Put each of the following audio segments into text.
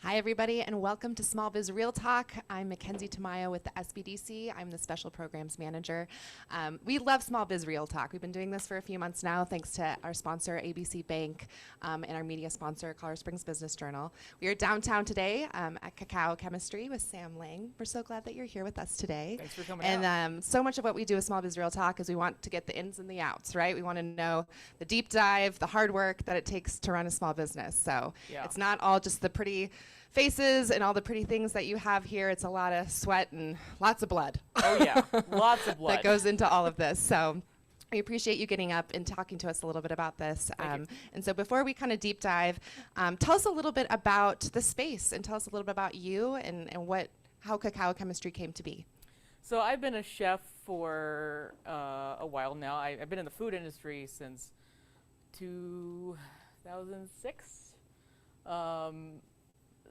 Hi, everybody, and welcome to Small Biz Real Talk. I'm Mackenzie Tamayo with the SBDC. I'm the Special Programs Manager. We love Small Biz Real Talk. We've been doing this for a few months now, thanks to our sponsor, ABC Bank, and our media sponsor, Colorado Springs Business Journal. We are downtown today at Cacao Chemistry with Sam Lang. We're so glad that you're here with us today. Thanks for coming out. And so much of what we do with Small Biz Real Talk is we want to get the ins and the outs, right? We want to know the deep dive, the hard work that it takes to run a small business. So it's not all just the pretty faces and all the pretty things that you have here. It's a lot of sweat and lots of blood. Oh yeah, lots of blood. That goes into all of this. So we appreciate you getting up and talking to us a little bit about this. And so before we kind of deep dive, tell us a little bit about the space and tell us a little bit about you and how Cacao Chemistry came to be. So I've been a chef for a while now. I've been in the food industry since 2006.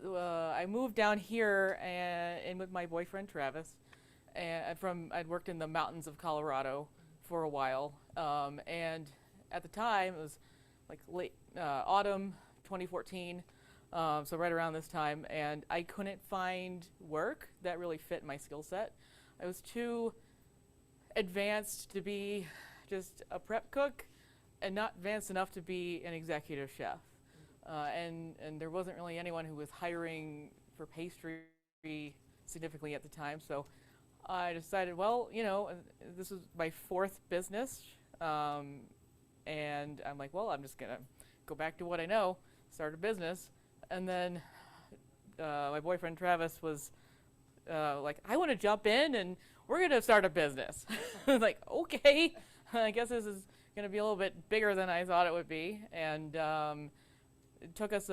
I moved down here and with my boyfriend Travis, and I'd worked in the mountains of Colorado for a while, and at the time it was like late autumn 2014, so right around this time, and I couldn't find work that really fit my skill set. I was too advanced to be just a prep cook and not advanced enough to be an executive chef. And there wasn't really anyone who was hiring for pastry significantly at the time, so I decided, well, you know, this is my fourth business, and I'm like, well, I'm just gonna go back to what I know, start a business. And then my boyfriend Travis was like, I want to jump in and we're gonna start a business. I was like, okay, I guess this is gonna be a little bit bigger than I thought it would be. And it took us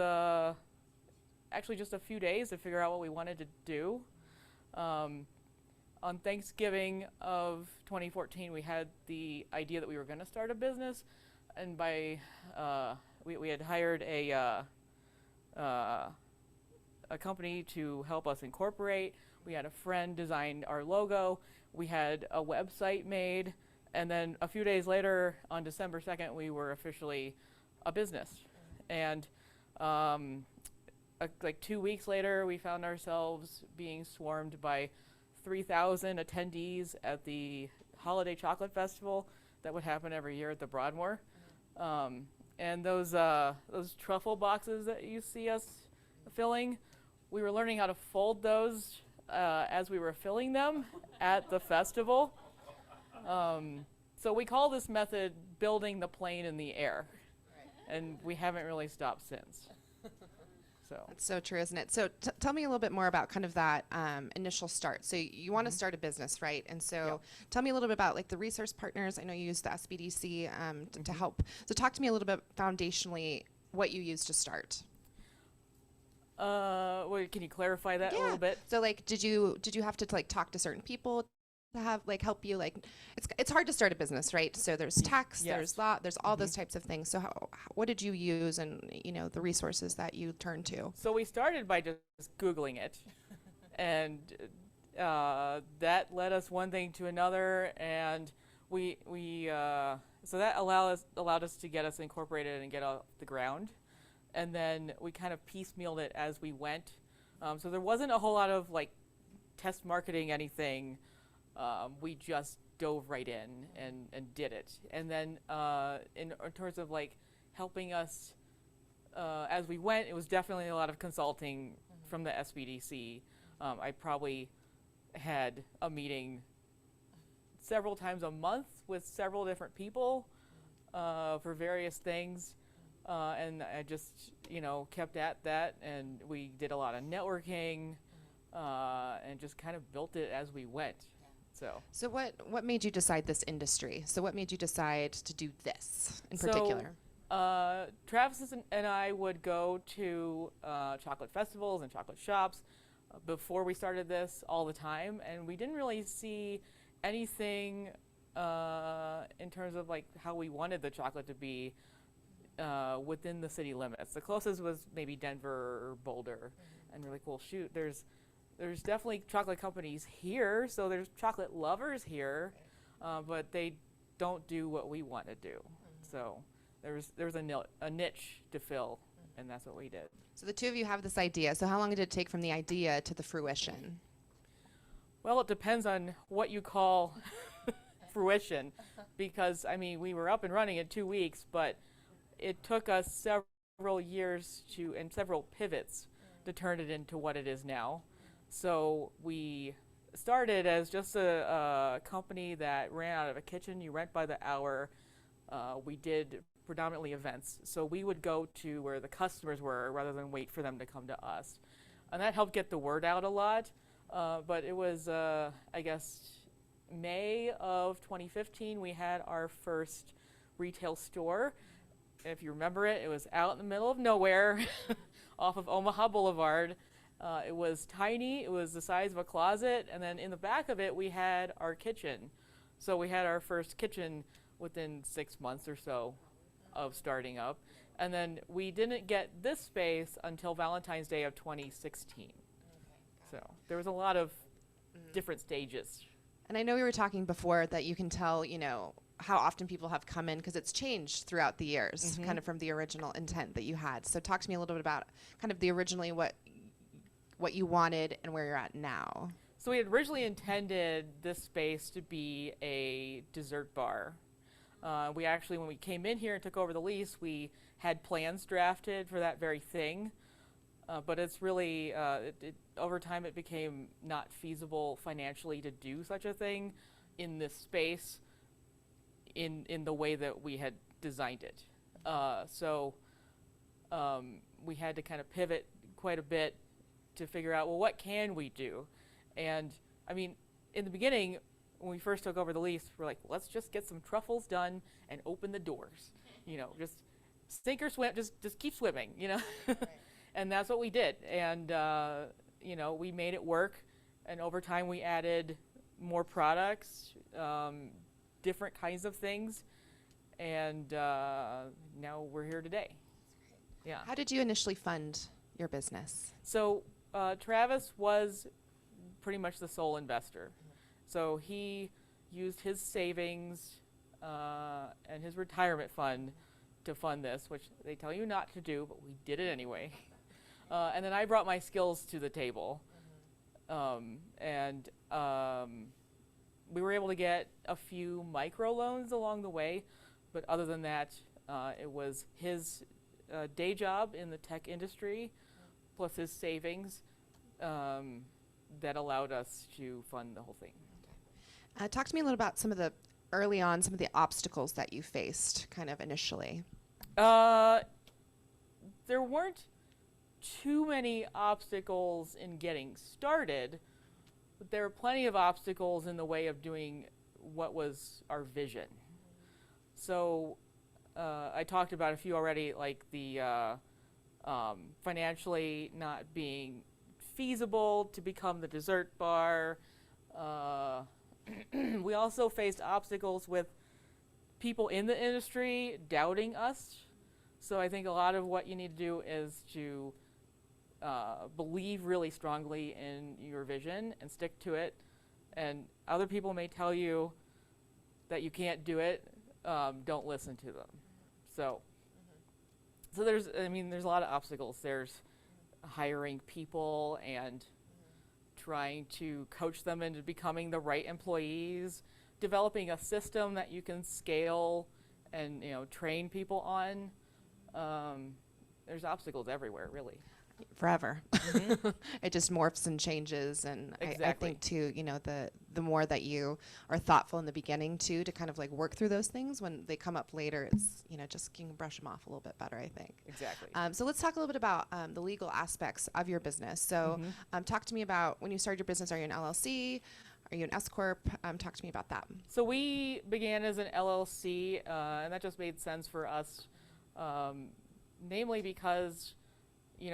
actually just a few days to figure out what we wanted to do. On Thanksgiving of 2014, we had the idea that we were going to start a business, and by we had hired a company to help us incorporate. We had a friend design our logo. We had a website made, and then a few days later, on December 2nd, we were officially a business. And like 2 weeks later, we found ourselves being swarmed by 3,000 attendees at the Holiday Chocolate Festival that would happen every year at the Broadmoor. And those truffle boxes that you see us filling, we were learning how to fold those as we were filling them at the festival. So we call this method building the plane in the air. And we haven't really stopped since. That's so true, isn't it? So tell me a little bit more about kind of that initial start. So you want to start a business, right? And so tell me a little bit about like the resource partners. I know you use the SBDC to help. So talk to me a little bit foundationally what you use to start. Well, can you clarify that a little bit? So like, did you have to like talk to certain people to have like help you, like it's hard to start a business, right? So there's tax, there's law, there's all those types of things. So what did you use, and you know, the resources that you turned to? So we started by just Googling it, and that led us one thing to another, and we so that allowed us to get us incorporated and get off the ground, and then we kind of piecemealed it as we went. So there wasn't a whole lot of like test marketing anything. We just dove right in and did it. And then in terms of like helping us as we went, it was definitely a lot of consulting from the SBDC. I probably had a meeting several times a month with several different people for various things. And I just, you know, kept at that, and we did a lot of networking and just kind of built it as we went. So what made you decide this industry? So what made you decide to do this in particular? Travis and I would go to chocolate festivals and chocolate shops before we started this all the time, and we didn't really see anything in terms of like how we wanted the chocolate to be within the city limits. The closest was maybe Denver or Boulder, and we're like, well, shoot, there's definitely chocolate companies here, so there's chocolate lovers here, but they don't do what we want to do. So there was a niche to fill and that's what we did. So the two of you have this idea. So how long did it take from the idea to the fruition? Well, it depends on what you call fruition, because I mean we were up and running in 2 weeks, but it took us several years and several pivots to turn it into what it is now. So we started as just a company that ran out of a kitchen. You rent by the hour. We did predominantly events. So we would go to where the customers were rather than wait for them to come to us. And that helped get the word out a lot. But it was, I guess, May of 2015, we had our first retail store. If you remember it, it was out in the middle of nowhere off of Omaha Boulevard. It was tiny, it was the size of a closet, and then in the back of it we had our kitchen. So we had our first kitchen within 6 months or so of starting up. And then we didn't get this space until Valentine's Day of 2016. Okay, so there was a lot of different stages. And I know we were talking before that you can tell, you know, how often people have come in because it's changed throughout the years, kind of from the original intent that you had. So talk to me a little bit about kind of the originally what you wanted and where you're at now. So we had originally intended this space to be a dessert bar. We actually, when we came in here and took over the lease, we had plans drafted for that very thing. But it's really, over time it became not feasible financially to do such a thing in this space in the way that we had designed it. So we had to kind of pivot quite a bit to figure out, well, what can we do? And I mean, in the beginning, when we first took over the lease, we're like, let's just get some truffles done and open the doors. You know, just sink or swim, just keep swimming, you know? Right. And that's what we did. And, you know, we made it work. And over time, we added more products, different kinds of things. And now we're here today. Yeah. How did you initially fund your business? So Travis was pretty much the sole investor. So he used his savings and his retirement fund to fund this, which they tell you not to do, but we did it anyway. And then I brought my skills to the table. And we were able to get a few microloans along the way, but other than that, it was his day job in the tech industry plus his savings that allowed us to fund the whole thing. Talk to me a little about some of the obstacles that you faced kind of initially. There weren't too many obstacles in getting started, but there were plenty of obstacles in the way of doing what was our vision. So I talked about a few already, like the financially not being feasible to become the dessert bar. We also faced obstacles with people in the industry doubting us. So I think a lot of what you need to do is to believe really strongly in your vision and stick to it. And other people may tell you that you can't do it. Don't listen to them. So there's a lot of obstacles. There's hiring people and trying to coach them into becoming the right employees, developing a system that you can scale and train people on. There's obstacles everywhere, really. Forever. It just morphs and changes, and exactly. I think too, the more that you are thoughtful in the beginning too, to kind of like work through those things, when they come up later, it's just you can brush them off a little bit better, I think. Exactly. So let's talk a little bit about the legal aspects of your business. So talk to me about when you started your business. Are you an LLC? Are you an S Corp? Talk to me about that. So we began as an LLC, and that just made sense for us, namely because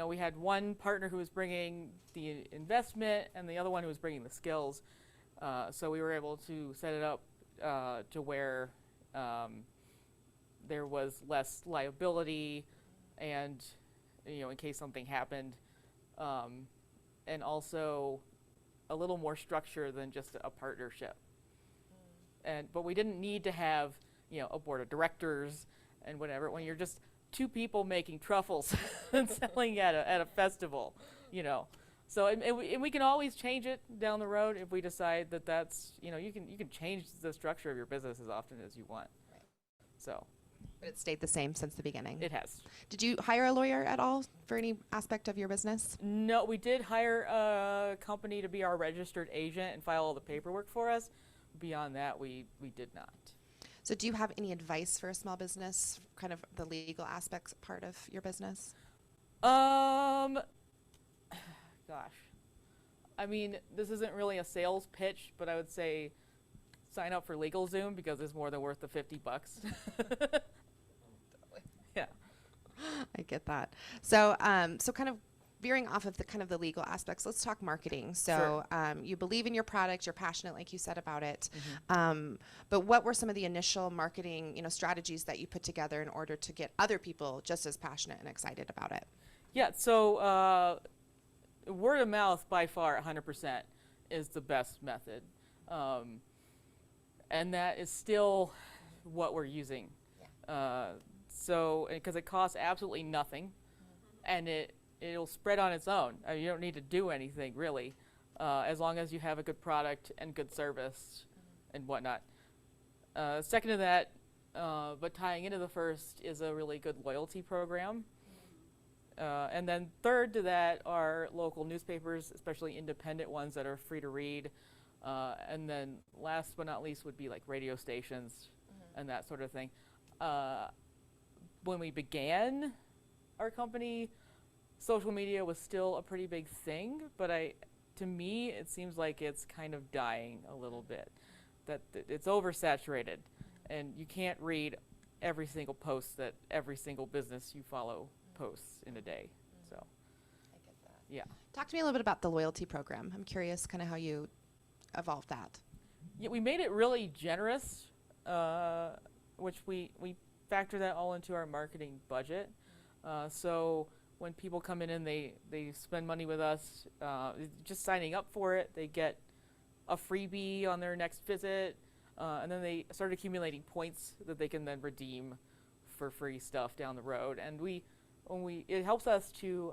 we had one partner who was bringing the investment and the other one who was bringing the skills. So we were able to set it up to where there was less liability and, in case something happened, and also a little more structure than just a partnership. But we didn't need to have, a board of directors and whatever. When you're just 2 people making truffles and selling at a festival, you know. So and we can always change it down the road if we decide that that's, you know, you can change the structure of your business as often as you want. Right. So But it stayed the same since the beginning. it has. Did you hire a lawyer at all for any aspect of your business? No, we did hire a company to be our registered agent and file all the paperwork for us. Beyond that, we did not. So do you have any advice for a small business, kind of the legal aspects part of your business? Gosh. I mean, this isn't really a sales pitch, but I would say sign up for LegalZoom because it's more than worth the $50. Yeah. I get that. So, so kind of veering off of the kind of the legal aspects, let's talk marketing. So, you believe in your product, you're passionate, like you said, about it. But what were some of the initial marketing, you know, strategies that you put together in order to get other people just as passionate and excited about it? Yeah. So, word of mouth by far 100% is the best method. And that is still what we're using. Yeah. So, because it costs absolutely nothing, and it'll spread on its own. You don't need to do anything really, as long as you have a good product and good service and whatnot. Second to that, but tying into the first, is a really good loyalty program. And then third to that are local newspapers, especially independent ones that are free to read. And then last but not least would be like radio stations and that sort of thing. When we began our company, social media was still a pretty big thing, but to me, it seems like it's kind of dying a little bit. That it's oversaturated, and you can't read every single post that every single business you follow posts in a day. So, I get that. yeah. Talk to me a little bit about the loyalty program. I'm curious kind of how you evolved that. Yeah, we made it really generous, which we factor that all into our marketing budget. So when people come in and they spend money with us, just signing up for it, they get a freebie on their next visit, and then they start accumulating points that they can then redeem for free stuff down the road. And it helps us to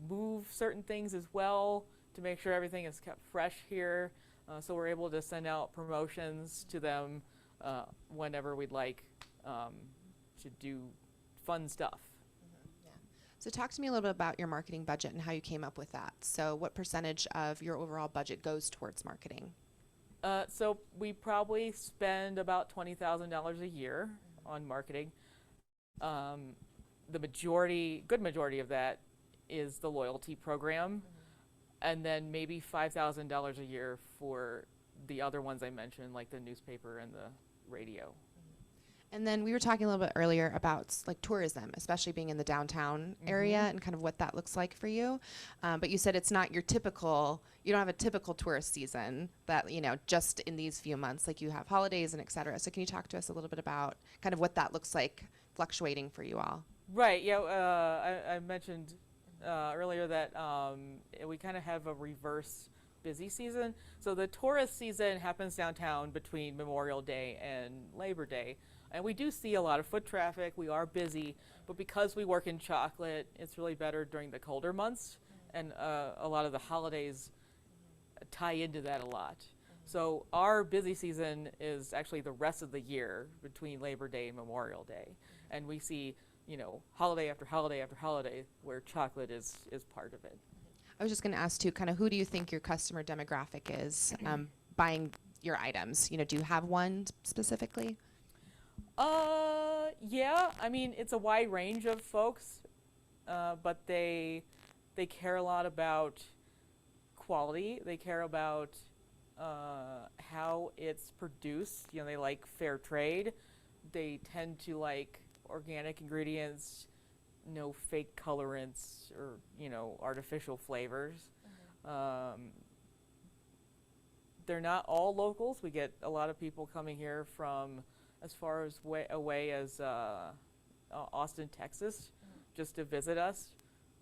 move certain things as well, to make sure everything is kept fresh here. So we're able to send out promotions to them whenever we'd like to do fun stuff. Yeah. So talk to me a little bit about your marketing budget and how you came up with that. So what percentage of your overall budget goes towards marketing? So we probably spend about $20,000 a year on marketing. The good majority of that is the loyalty program, and then maybe $5,000 a year for the other ones I mentioned, like the newspaper and the radio. And then we were talking a little bit earlier about like tourism, especially being in the downtown area and kind of what that looks like for you. But you said it's not your typical, you don't have a typical tourist season that, you know, just in these few months, like you have holidays and et cetera. So can you talk to us a little bit about kind of what that looks like fluctuating for you all? Right, yeah, I mentioned earlier that we kind of have a reverse busy season. So the tourist season happens downtown between Memorial Day and Labor Day. And we do see a lot of foot traffic. We are busy, but because we work in chocolate, it's really better during the colder months. And a lot of the holidays tie into that a lot. So our busy season is actually the rest of the year between Labor Day and Memorial Day. And we see, you know, holiday after holiday after holiday where chocolate is part of it. I was just going to ask too, kind of who do you think your customer demographic is buying your items? You know, do you have one specifically? Yeah, I mean, it's a wide range of folks, but they care a lot about quality. They care about how it's produced. You know, they like fair trade. They tend to like organic ingredients, no fake colorants or, you know, artificial flavors. They're not all locals. We get a lot of people coming here from as far as away as Austin, Texas, just to visit us,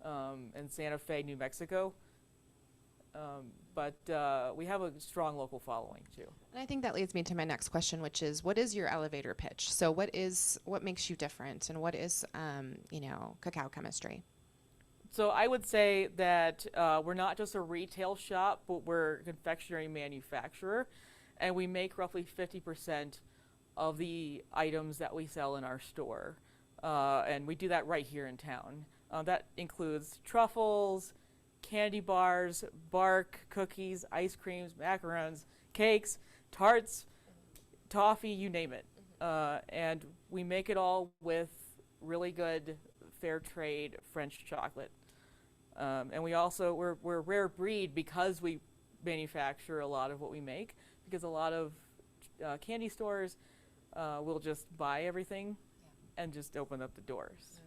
and Santa Fe, New Mexico. but we have a strong local following too. And I think that leads me to my next question, which is, what is your elevator pitch? So what makes you different, and what is, Cacao Chemistry? So I would say that we're not just a retail shop, but we're a confectionery manufacturer, and we make roughly 50% of the items that we sell in our store. And we do that right here in town. That includes truffles, candy bars, bark, cookies, ice creams, macarons, cakes, tarts, toffee, you name it. And we make it all with really good fair trade French chocolate. And we're a rare breed because we manufacture a lot of what we make, because a lot of candy stores will just buy everything and just open up the doors.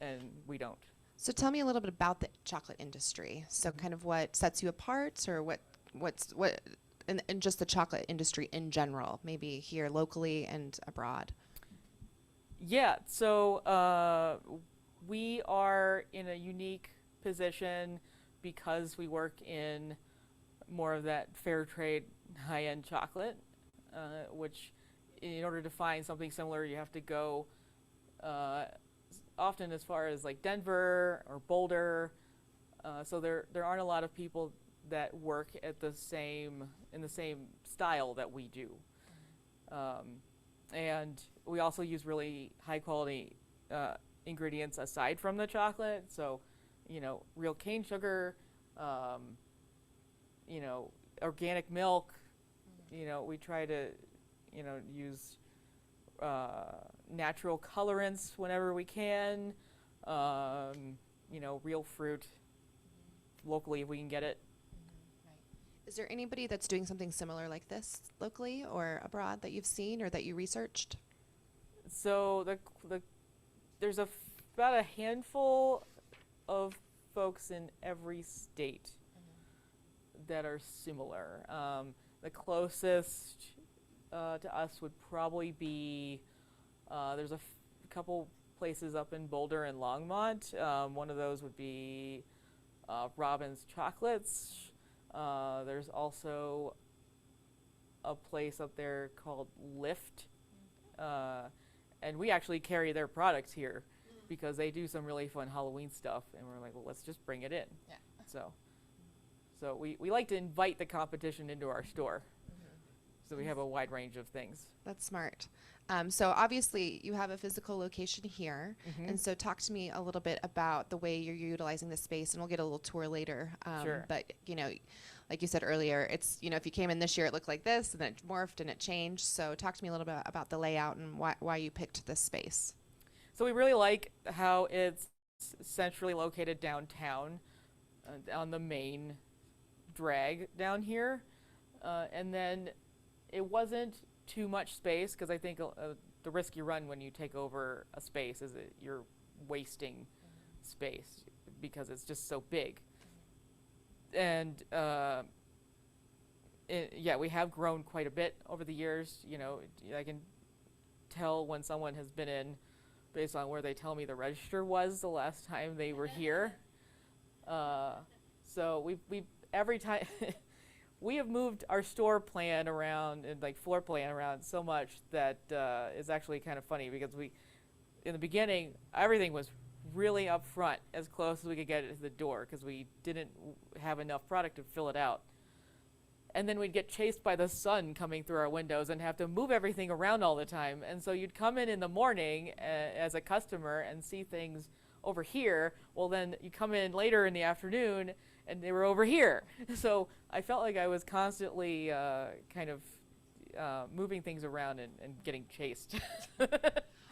And we don't. So tell me a little bit about the chocolate industry. So kind of what sets you apart, or what and just the chocolate industry in general, maybe here locally and abroad. Yeah, so we are in a unique position because we work in more of that fair trade high-end chocolate, which in order to find something similar, you have to go often as far as like Denver or Boulder. So there aren't a lot of people that work in the same style that we do. And we also use really high quality ingredients aside from the chocolate. So, real cane sugar, organic milk. We try to, use natural colorants whenever we can. Real fruit locally if we can get it. Right. Is there anybody that's doing something similar like this locally or abroad that you've seen or that you researched? So there's about a handful of folks in every state that are similar. The closest to us would probably be there's a couple places up in Boulder and Longmont. One of those would be Robin's Chocolates. There's also a place up there called Lift, and we actually carry their products here because they do some really fun Halloween stuff, and we're like, well, let's just bring it in. Yeah. So we like to invite the competition into our store. So we have a wide range of things. That's smart. So obviously you have a physical location here, and so talk to me a little bit about the way you're utilizing the space, and we'll get a little tour later. Sure. But like you said earlier, it's if you came in this year it looked like this, and then it morphed and it changed. So talk to me a little bit about the layout and why you picked this space. So we really like how it's centrally located downtown, on the main drag down here, and then it wasn't too much space, because I think the risk you run when you take over a space is that you're wasting space because it's just so big. And we have grown quite a bit over the years. I can tell when someone has been in based on where they tell me the register was the last time they were here. So we every time we have moved our store plan around and floor plan around so much that is actually kind of funny, because in the beginning everything was really up front, as close as we could get it to the door, because we didn't have enough product to fill it out. And then we'd get chased by the sun coming through our windows and have to move everything around all the time. And so you'd come in the morning as a customer and see things over here. Well, then you come in later in the afternoon and they were over here. So I felt like I was constantly moving things around and getting chased.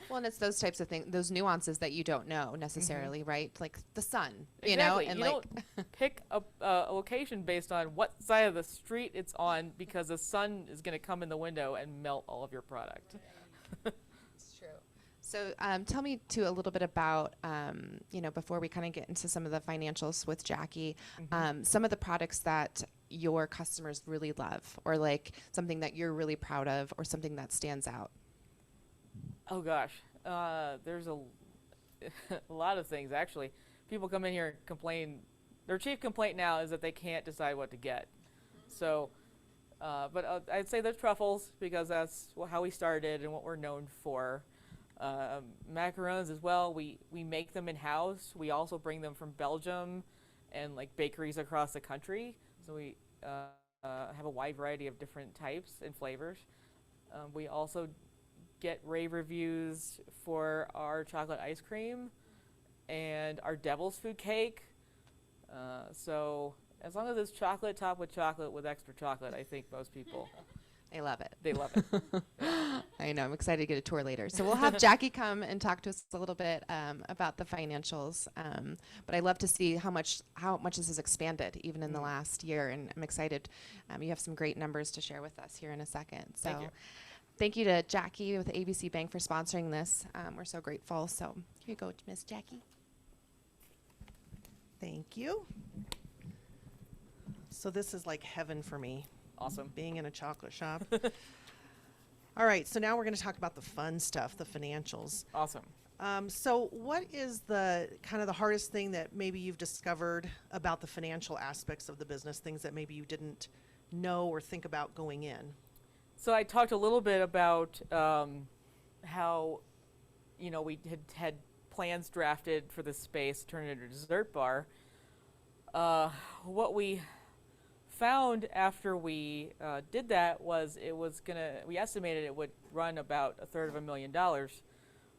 Well, and it's those types of things, those nuances that you don't know necessarily, right? Like the sun, exactly. and you don't pick a location based on what side of the street it's on, because the sun is going to come in the window and melt all of your product. It's true. So tell me too a little bit about, before we kind of get into some of the financials with Jackie, some of the products that your customers really love, or like something that you're really proud of, or something that stands out. Oh gosh, there's a lot of things actually. People come in here and complain. Their chief complaint now is that they can't decide what to get. So, but I'd say the truffles because that's how we started and what we're known for. Macarons as well. We make them in house. We also bring them from Belgium and like bakeries across the country. So we have a wide variety of different types and flavors. We also get rave reviews for our chocolate ice cream and our devil's food cake. So as long as it's chocolate topped with chocolate with extra chocolate, I think most people I love it. they love it. I know. I'm excited to get a tour later. So we'll have Jackie come and talk to us a little bit about the financials. But I love to see how much this has expanded even in the last year, and I'm excited. You have some great numbers to share with us here in a second. So thank you to Jackie with ABC Bank for sponsoring this. We're so grateful. So here you go, Miss Jackie. Thank you. So this is like heaven for me. Awesome. Being in a chocolate shop. All right, so now we're going to talk about the fun stuff, the financials. Awesome. So what is the kind of the hardest thing that maybe you've discovered about the financial aspects of the business, things that maybe you didn't know or think about going in? So I talked a little bit about how, we had plans drafted for this space, turn it into a dessert bar. What we found after we did that was we estimated it would run about $250,000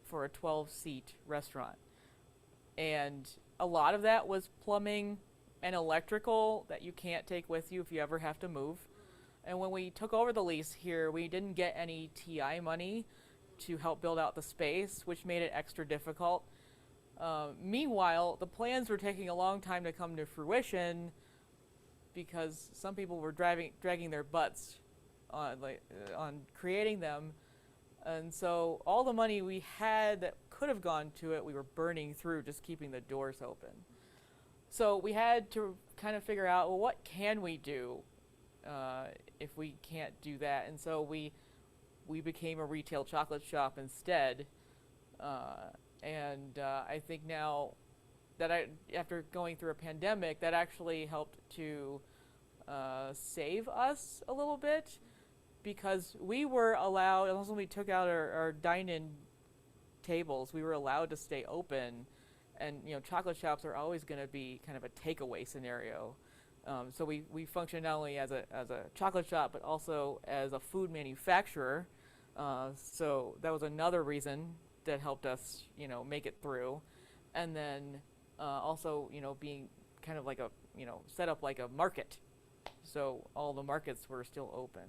for a 12-seat restaurant. And a lot of that was plumbing and electrical that you can't take with you if you ever have to move. And when we took over the lease here, we didn't get any TI money to help build out the space, which made it extra difficult. Meanwhile, the plans were taking a long time to come to fruition because some people were dragging their butts on creating them. And so all the money we had that could have gone to it, we were burning through just keeping the doors open. So we had to kind of figure out, well, what can we do if we can't do that? And so we became a retail chocolate shop instead. I think now that after going through a pandemic, that actually helped to save us a little bit, because we were allowed, unless we took out our dine-in tables, we were allowed to stay open. And chocolate shops are always going to be kind of a takeaway scenario. So we function not only as a chocolate shop, but also as a food manufacturer. So that was another reason that helped us, make it through. And then also, being kind of like a, set up like a market. So all the markets were still open.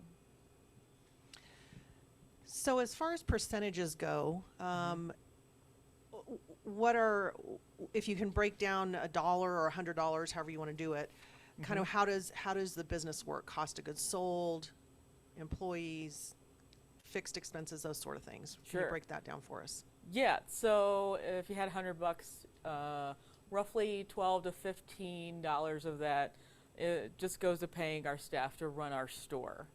So as far as percentages go, if you can break down $1 or $100, however you want to do it, kind of how does the business work? Cost of goods sold, employees, fixed expenses, those sort of things. Sure. Can you break that down for us? Yeah. So if you had $100, roughly $12 to $15 of that it just goes to paying our staff to run our store.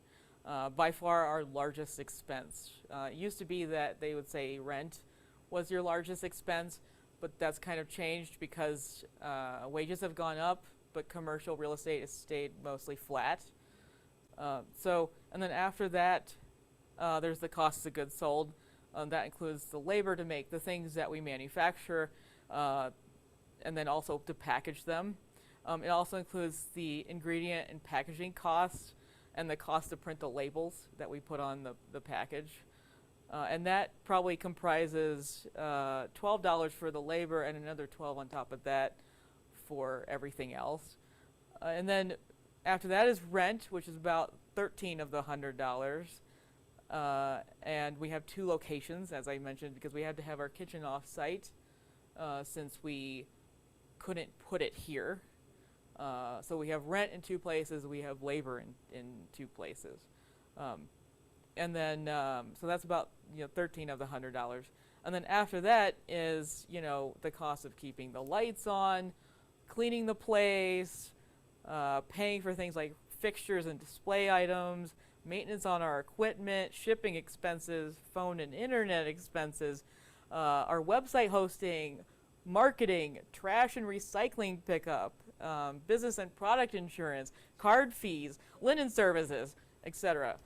By far our largest expense. It used to be that they would say rent was your largest expense, but that's kind of changed because wages have gone up, but commercial real estate has stayed mostly flat. And then after that, there's the cost of goods sold. That includes the labor to make the things that we manufacture, and then also to package them. It also includes the ingredient and packaging costs and the cost to print the labels that we put on the package. And that probably comprises $12 for the labor and another $12 on top of that for everything else. And then after that is rent, which is about $13 of the $100. And we have 2 locations, as I mentioned, because we had to have our kitchen off-site since we couldn't put it here. So we have rent in 2 places, we have labor in 2 places. And then, so that's about 13 of the $100. And then after that is, the cost of keeping the lights on, cleaning the place, paying for things like fixtures and display items, maintenance on our equipment, shipping expenses, phone and internet expenses, our website hosting, marketing, trash and recycling pickup, business and product insurance, card fees, linen services, etc.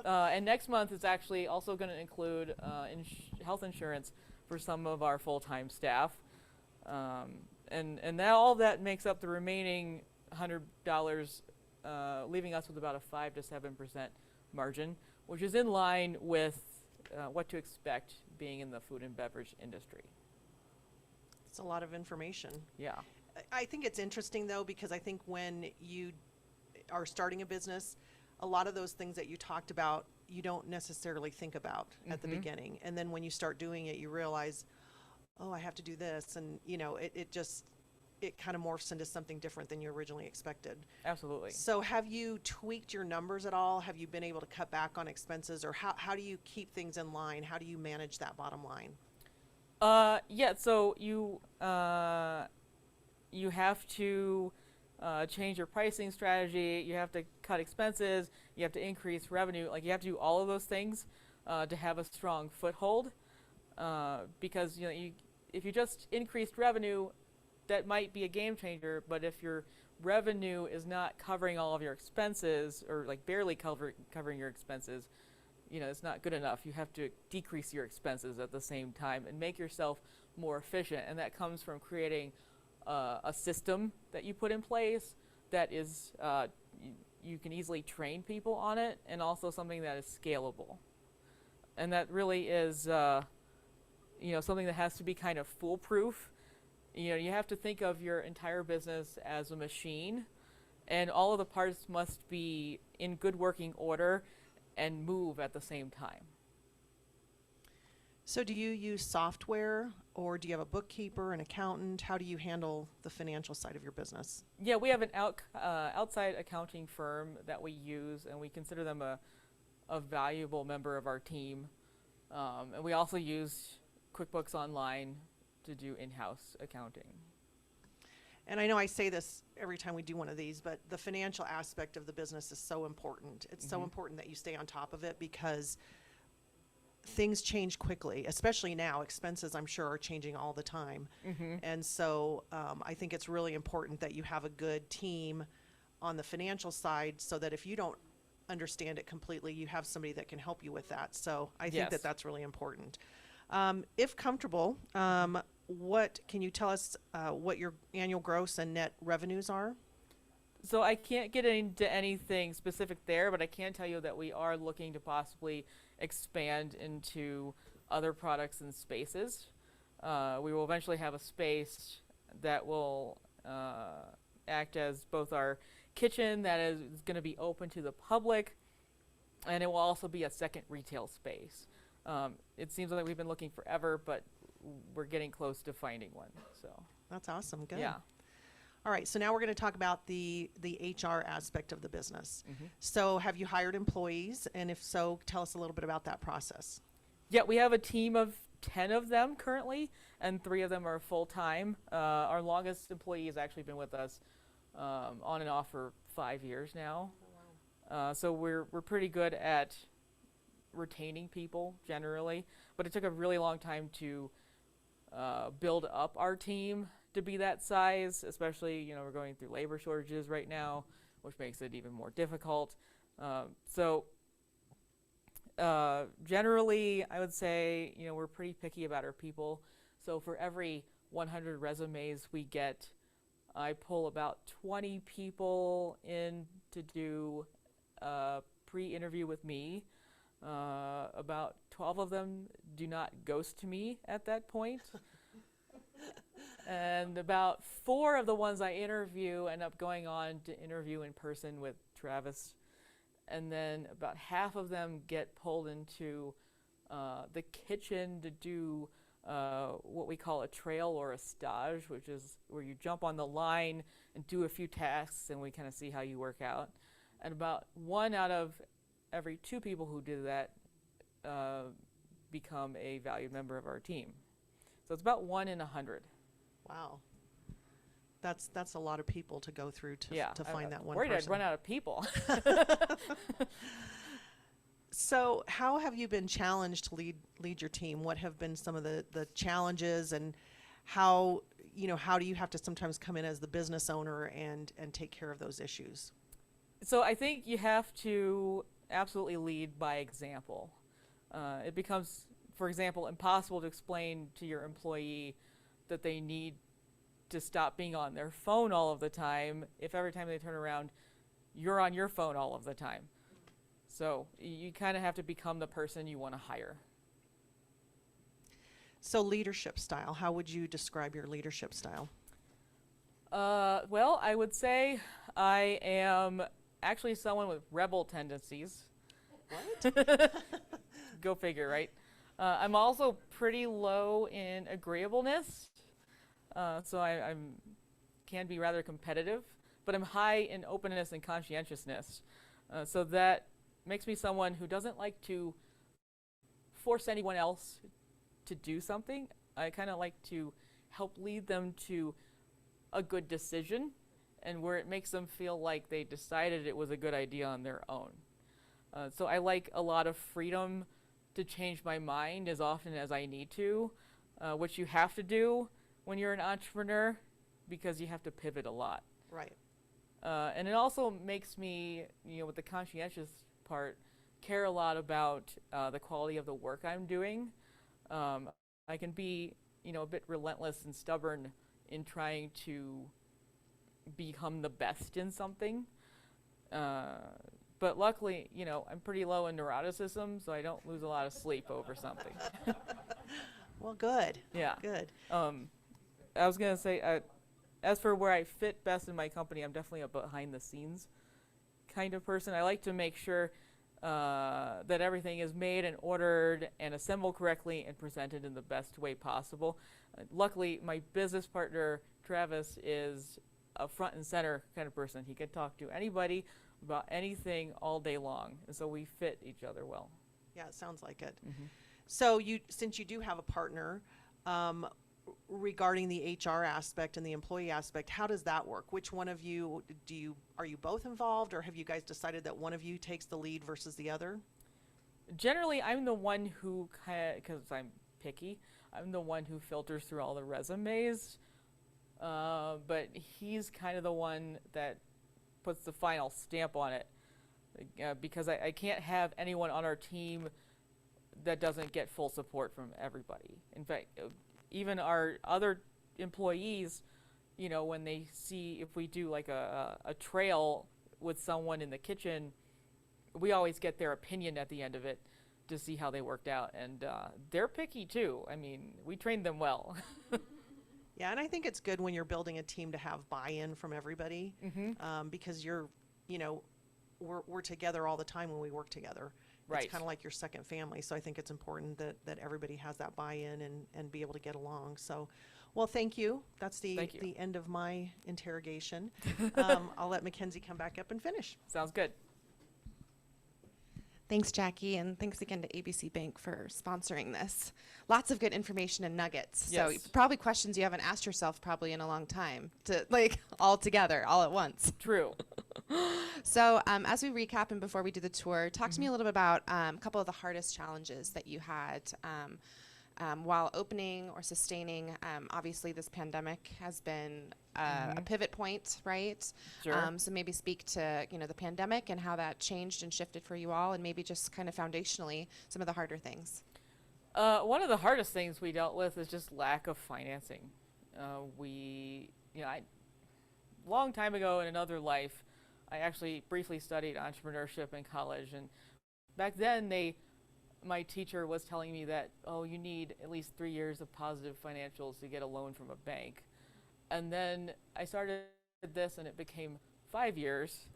And next month is actually also going to include health insurance for some of our full-time staff. And that, all that makes up the remaining $100, leaving us with about a 5 to 7% margin, which is in line with what to expect being in the food and beverage industry. It's a lot of information. Yeah. I think it's interesting though, because I think when you are starting a business, a lot of those things that you talked about, you don't necessarily think about at the beginning. And then when you start doing it, you realize, oh, I have to do this. And, you know, it kind of morphs into something different than you originally expected. Absolutely. So have you tweaked your numbers at all? Have you been able to cut back on expenses, or how do you keep things in line? How do you manage that bottom line? Yeah, so you have to change your pricing strategy, you have to cut expenses, you have to increase revenue. Like, you have to do all of those things to have a strong foothold, because if you just increased revenue, that might be a game changer, but if your revenue is not covering all of your expenses, or like barely covering your expenses, it's not good enough. You have to decrease your expenses at the same time and make yourself more efficient, and that comes from creating a system that you put in place that is you can easily train people on it, and also something that is scalable. And that really is something that has to be kind of foolproof. You have to think of your entire business as a machine, and all of the parts must be in good working order and move at the same time. So do you use software, or do you have a bookkeeper, an accountant? How do you handle the financial side of your business? Yeah, we have an outside accounting firm that we use, and we consider them a valuable member of our team. And we also use QuickBooks Online to do in-house accounting. And I know I say this every time we do one of these, but the financial aspect of the business is so important. It's so important that you stay on top of it, because things change quickly, especially now. Expenses, I'm sure, are changing all the time. And so I think it's really important that you have a good team on the financial side, so that if you don't understand it completely, you have somebody that can help you with that. So I think that that's really important. If comfortable, what can you tell us what your annual gross and net revenues are? So I can't get into anything specific there, but I can tell you that we are looking to possibly expand into other products and spaces. We will eventually have a space that will act as both our kitchen that is going to be open to the public, and it will also be a second retail space. It seems like we've been looking forever, but we're getting close to finding one. So That's awesome. Good. yeah. All right. So now we're going to talk about the HR aspect of the business. So have you hired employees? And if so, tell us a little bit about that process. Yeah, we have a team of 10 of them currently, and 3 of them are full-time. Our longest employee has actually been with us on and off for 5 years now. So we're pretty good at retaining people generally, but it took a really long time to build up our team to be that size, especially we're going through labor shortages right now, which makes it even more difficult. So generally, I would say we're pretty picky about our people. So for every 100 resumes we get, I pull about 20 people in to do a pre-interview with me. About 12 of them do not ghost me at that point. And about 4 of the ones I interview end up going on to interview in person with Travis. And then about half of them get pulled into the kitchen to do what we call a trail or a stage, which is where you jump on the line and do a few tasks, and we kind of see how you work out. And about 1 out of every 2 people who do that become a valued member of our team. So it's about 1 in 100. Wow. That's a lot of people to go through to find that one worried person. I'd run out of people. So how have you been challenged to lead your team? What have been some of the challenges, and how how do you have to sometimes come in as the business owner and take care of those issues? So I think you have to absolutely lead by example. It becomes, for example, impossible to explain to your employee that they need to stop being on their phone all of the time if every time they turn around, you're on your phone all of the time. So you kind of have to become the person you want to hire. So leadership style, how would you describe your leadership style? Well, I would say I am actually someone with rebel tendencies. What? Go figure, right? I'm also pretty low in agreeableness, so I can be rather competitive, but I'm high in openness and conscientiousness. So that makes me someone who doesn't like to force anyone else to do something. I kind of like to help lead them to a good decision, and where it makes them feel like they decided it was a good idea on their own. So I like a lot of freedom to change my mind as often as I need to, which you have to do when you're an entrepreneur because you have to pivot a lot. Right. And it also makes me, with the conscientious part, care a lot about the quality of the work I'm doing. I can be, a bit relentless and stubborn in trying to become the best in something. But luckily, I'm pretty low in neuroticism, so I don't lose a lot of sleep over something. Well, good. Yeah. Good. I was going to say, as for where I fit best in my company, I'm definitely a behind-the-scenes kind of person. I like to make sure that everything is made and ordered and assembled correctly and presented in the best way possible. Luckily, my business partner, Travis, is a front and center kind of person. He can talk to anybody about anything all day long, and so we fit each other well. Yeah, it sounds like it. Mm-hmm. So since you do have a partner, regarding the HR aspect and the employee aspect, how does that work? Which one of you are you both involved, or have you guys decided that one of you takes the lead versus the other? Generally, I'm the one who, because I'm picky, I'm the one who filters through all the resumes, but he's kind of the one that puts the final stamp on it, because I can't have anyone on our team that doesn't get full support from everybody. In fact, even our other employees, when they see if we do like a trail with someone in the kitchen, we always get their opinion at the end of it to see how they worked out. And they're picky too. I mean, we trained them well. Yeah, and I think it's good when you're building a team to have buy-in from everybody, because we're together all the time when we work together. Right. It's kind of like your second family, so I think it's important that everybody has that buy-in and be able to get along. So, well, thank you. That's the end of my interrogation. I'll let Mackenzie come back up and finish. Sounds good. Thanks, Jackie, and thanks again to ABC Bank for sponsoring this. Lots of good information and nuggets. Yes. So probably questions you haven't asked yourself probably in a long time, all together, all at once. True. So as we recap and before we do the tour, talk to me a little bit about a couple of the hardest challenges that you had while opening or sustaining. Obviously, this pandemic has been a pivot point, right? Sure. So maybe speak to the pandemic and how that changed and shifted for you all, and maybe just kind of foundationally some of the harder things. One of the hardest things we dealt with is just lack of financing. Long time ago in another life, I actually briefly studied entrepreneurship in college, and back then my teacher was telling me that, you need at least 3 years of positive financials to get a loan from a bank. And then I started this and it became 5 years.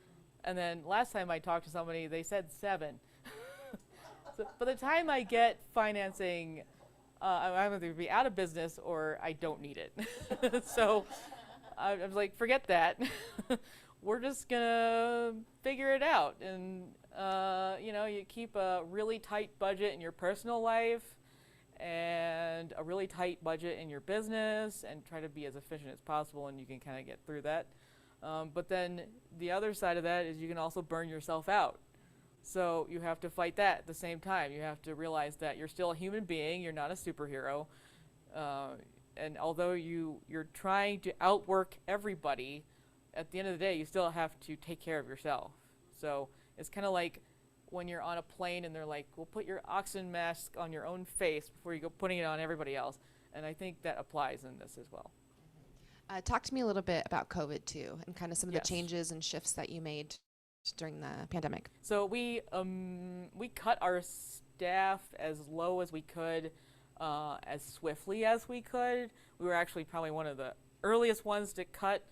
And then last time I talked to somebody, they said 7. So by the time I get financing, I'm either be out of business or I don't need it. So I was like, forget that. We're just gonna figure it out. And you keep a really tight budget in your personal life and a really tight budget in your business and try to be as efficient as possible, and you can kind of get through that. But then the other side of that is you can also burn yourself out. So you have to fight that at the same time. You have to realize that you're still a human being. You're not a superhero. and although you're trying to outwork everybody, at the end of the day, you still have to take care of yourself. So it's kind of like when you're on a plane and they're like, well, put your oxygen mask on your own face before you go putting it on everybody else. And I think that applies in this as well. Talk to me a little bit about COVID too, and kind of some of Yes. the changes and shifts that you made during the pandemic. So we cut our staff as low as we could, as swiftly as we could. We were actually probably one of the earliest ones to cut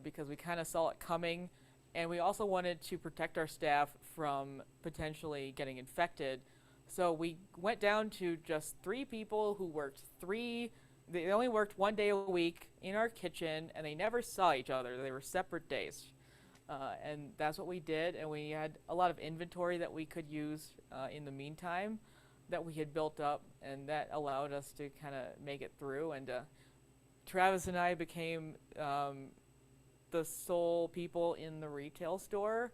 because we kind of saw it coming. And we also wanted to protect our staff from potentially getting infected. So we went down to just 3 people who worked they only worked 1 day a week in our kitchen, and they never saw each other. They were separate days. And that's what we did, and we had a lot of inventory that we could use in the meantime that we had built up, and that allowed us to kind of make it through. And Travis and I became the sole people in the retail store.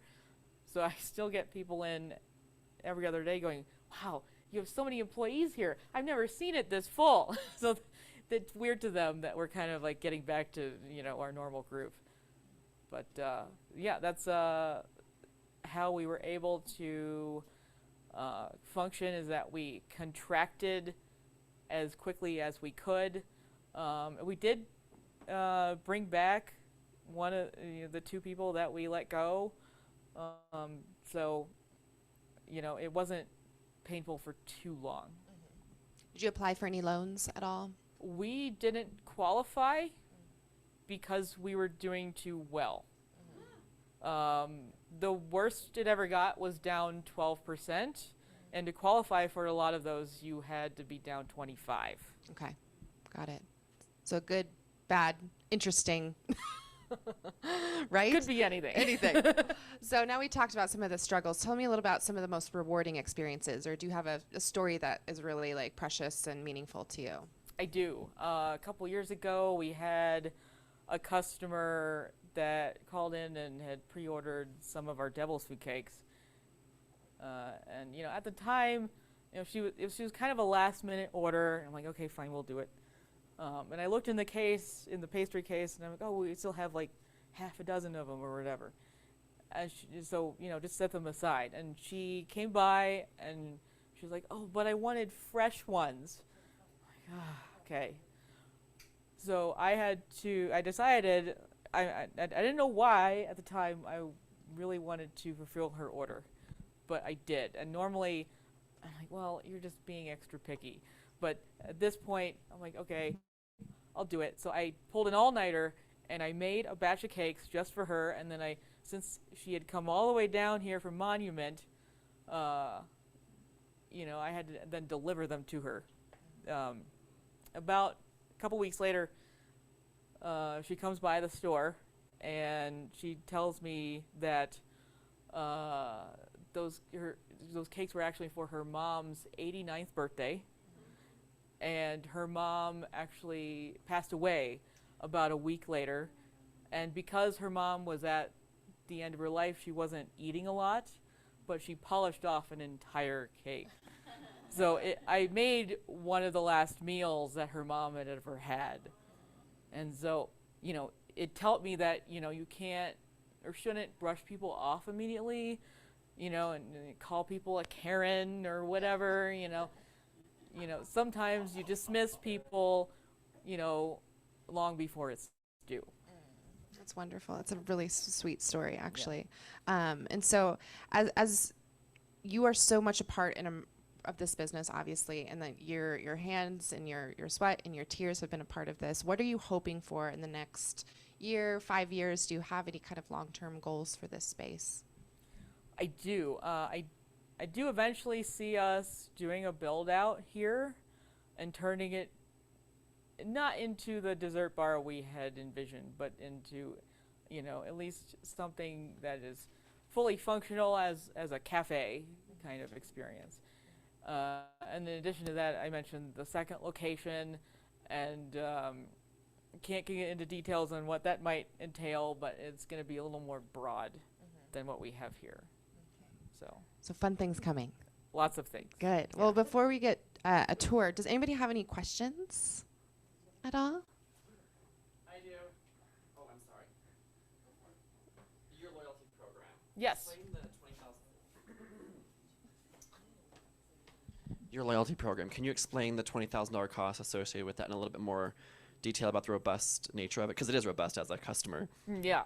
So I still get people in every other day going, wow, you have so many employees here. I've never seen it this full. So that's weird to them that we're kind of like getting back to, our normal group. But yeah, that's how we were able to function, is that we contracted as quickly as we could. We did bring back one of the 2 people that we let go. So, it wasn't painful for too long. Did you apply for any loans at all? We didn't qualify because we were doing too well. The worst it ever got was down 12%, and to qualify for a lot of those, you had to be down 25. Okay, got it. So good, bad, interesting, right? Could be anything. Anything. So now we talked about some of the struggles. Tell me a little about some of the most rewarding experiences, or do you have a story that is really like precious and meaningful to you? I do. A couple years ago, we had a customer that called in and had pre-ordered some of our devil's food cakes. And at the time, she was kind of a last-minute order. I'm like, okay, fine, we'll do it. And I looked in the pastry case, and I'm like, oh, we still have like half a dozen of them or whatever. And so, just set them aside. And she came by, and she was like, oh, but I wanted fresh ones. I'm like, okay. So I decided, I didn't know why at the time I really wanted to fulfill her order, but I did. And normally, I'm like, well, you're just being extra picky. But at this point, I'm like, okay, I'll do it. So I pulled an all-nighter, and I made a batch of cakes just for her. And then since she had come all the way down here from Monument, I had to then deliver them to her. About a couple weeks later, she comes by the store, and she tells me that those cakes were actually for her mom's 89th birthday. And her mom actually passed away about a week later. And because her mom was at the end of her life, she wasn't eating a lot, but she polished off an entire cake. So I made one of the last meals that her mom had ever had. And so, it taught me that, you can't or shouldn't brush people off immediately, and call people a Karen or whatever, sometimes you dismiss people, long before it's due. That's wonderful. It's a really sweet story, actually. Yeah. And so as you are so much a part of this business, obviously, and that your hands and your sweat and your tears have been a part of this, what are you hoping for in the next year, 5 years? Do you have any kind of long-term goals for this space? I do. I do eventually see us doing a build out here and turning it not into the dessert bar we had envisioned, but into, at least something that is fully functional as a cafe kind of experience. And in addition to that, I mentioned the second location, and can't get into details on what that might entail, but it's going to be a little more broad than what we have here. So fun things coming. Lots of things. Good. Yeah. Well, before we get a tour, does anybody have any questions? at all? I do. Oh, I'm sorry. Your loyalty program. Yes. Explain the 20,000. Your loyalty program. Can you explain the $20,000 cost associated with that in a little bit more detail about the robust nature of it? Because it is robust as a customer. Yeah.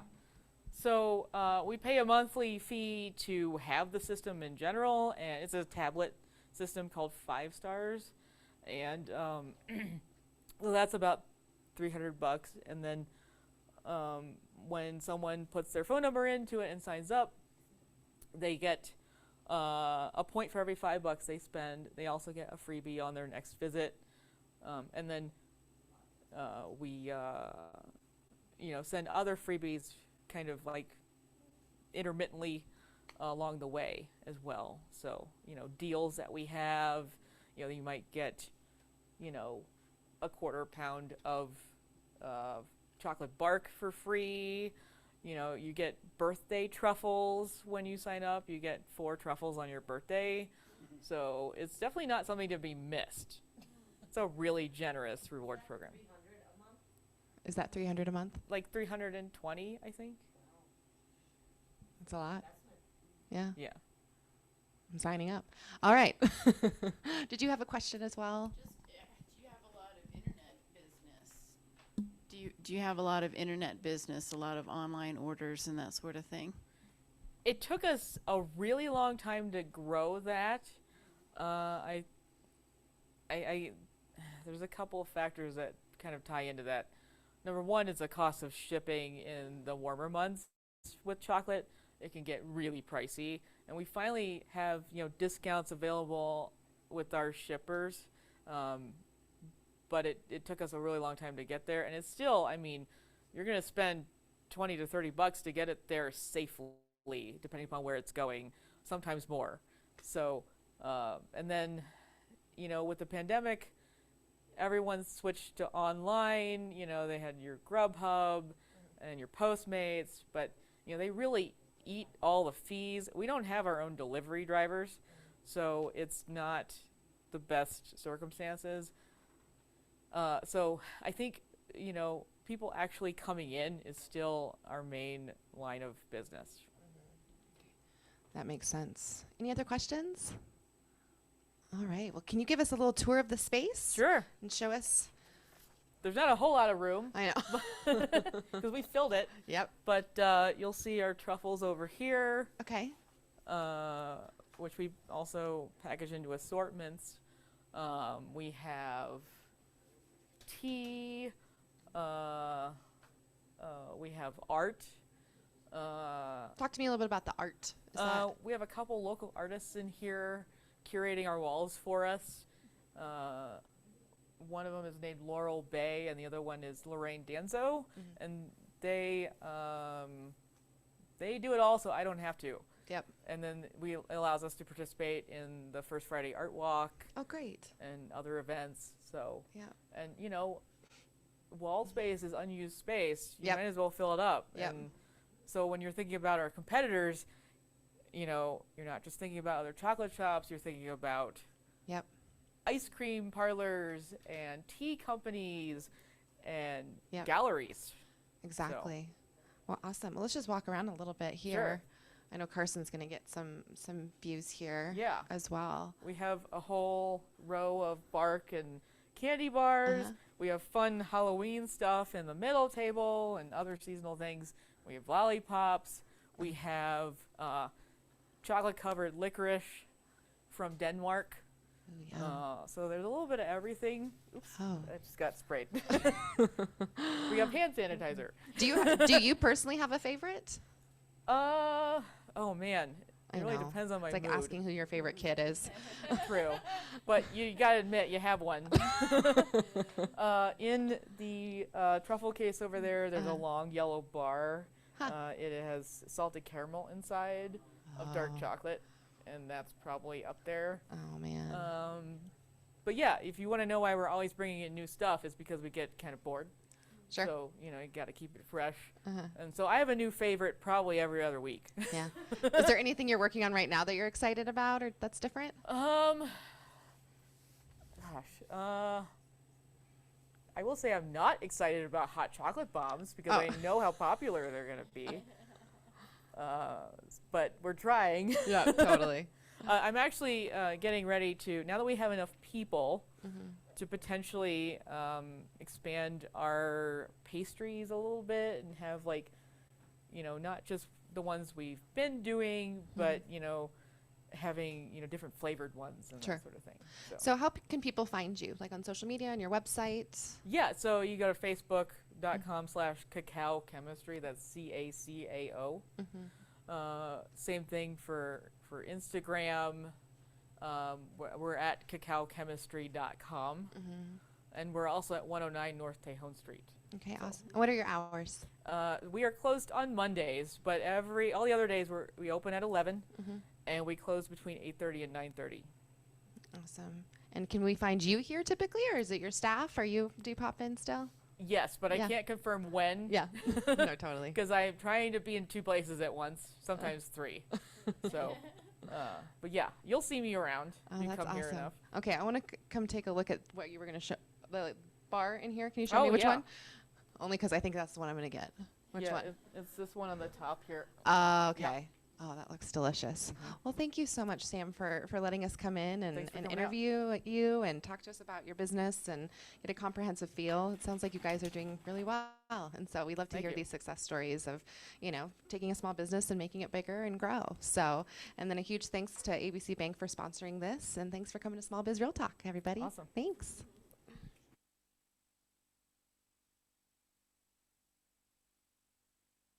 So we pay a monthly fee to have the system in general, and it's a tablet system called 5 Stars, and well, that's about $300. And then when someone puts their phone number into it and signs up, they get a point for every $5 they spend. They also get a freebie on their next visit, and then we send other freebies kind of like intermittently along the way as well. So deals that we have, you might get a quarter pound of chocolate bark for free. You get birthday truffles when you sign up. You get 4 truffles on your birthday. So it's definitely not something to be missed. It's a really generous reward program. Is that $300 a month? Like 320, I think. That's a lot. Yeah, Yeah. I'm signing up. All right. Did you have a question as well? Do you have a lot of internet business? Do you have a lot of internet business, a lot of online orders and that sort of thing? It took us a really long time to grow that. There's a couple of factors that kind of tie into that. Number one is the cost of shipping in the warmer months with chocolate. It can get really pricey, and we finally have discounts available with our shippers, but it took us a really long time to get there, and it's still, you're going to spend $20 to $30 to get it there safely, depending upon where it's going, sometimes more. So, and then, with the pandemic, everyone switched to online. They had your Grubhub and your Postmates, but they really eat all the fees. We don't have our own delivery drivers, so it's not the best circumstances. So I think people actually coming in is still our main line of business. That makes sense. Any other questions? All right. Well, can you give us a little tour of the space? Sure. And show us? There's not a whole lot of room I know. because we filled it, Yep. but you'll see our truffles over here, Okay. which we also package into assortments. We have tea. We have art. Talk to me a little bit about the art. Is that We have a couple local artists in here curating our walls for us. One of them is named Laurel Bay, and the other one is Lorraine Danzo, and they do it all, so I don't have to. Yep. And then it allows us to participate in the First Friday Art Walk Oh, great. and other events. So, Yeah. and wall space is unused space. You Yep. might as well fill it up. Yep. And so when you're thinking about our competitors, you're not just thinking about other chocolate shops. You're thinking about Yep. ice cream parlors and tea companies and Yep. galleries. Exactly. Well, awesome. Well, let's just walk around a little bit here. I know Carson's going to get some views here Yeah. as well. We have a whole row of bark and candy bars. Uh-huh. We have fun Halloween stuff in the middle table and other seasonal things. We have lollipops. We have chocolate-covered licorice from Denmark. Ooh, yeah. So there's a little bit of everything. Oops, Oh. I just got sprayed. We have hand sanitizer. Do you personally have a favorite? Oh man, I it really know. depends on my It's like mood. asking who your favorite kid is. True, but you gotta admit you have one. In the truffle case over there, there's a long yellow bar. Huh. It has salted caramel inside of dark Oh. chocolate, and that's probably up there. Oh, man. But yeah, if you want to know why we're always bringing in new stuff, it's because we get kind of bored. Sure. So you got to keep it fresh. Uh-huh. And so I have a new favorite probably every other week. Yeah. Is there anything you're working on right now that you're excited about or that's different? I will say I'm not excited about hot chocolate bombs because I know how popular they're going to be. But we're trying. Yeah, totally. I'm actually getting ready to, now that we have enough people, to potentially expand our pastries a little bit and have like, you know, not just the ones we've been doing, but, you know, having, you know, different flavored ones and Sure. that sort of thing. So how can people find you? Like on social media, on your website? Yeah, so you go to facebook.com/Cacao Chemistry. That's CACAO. Same thing for Instagram. We're at cacaochemistry.com. And we're also at 109 North Tejon Street. Okay, awesome. And what are your hours? We are closed on Mondays, but all the other days we open at 11, and we close between 8:30 and 9:30. Awesome. And can we find you here typically, or is it your staff? Do you pop in still? Yes, but Yeah. I can't confirm when. Yeah. No, totally. Because I'm trying to be in 2 places at once, sometimes 3. So, but yeah, you'll see me around. Oh, if you that's come awesome. here enough. Okay, I want to come take a look at what you were going to show. The bar in here. Can you show me Oh, which yeah. one? Only because I think that's the one I'm going to get. Which Yeah, one? it's this one on the top here. Okay. Oh, that looks delicious. Well, thank you so much, Sam, for letting us come in Thanks for and coming out. interview you and talk to us about your business and get a comprehensive feel. It sounds like you guys are doing really well. And so we love to Thank hear you. these success stories of, you know, taking a small business and making it bigger and grow. So, and then a huge thanks to ABC Bank for sponsoring this. And thanks for coming to Small Biz Real Talk, everybody. Awesome. Thanks.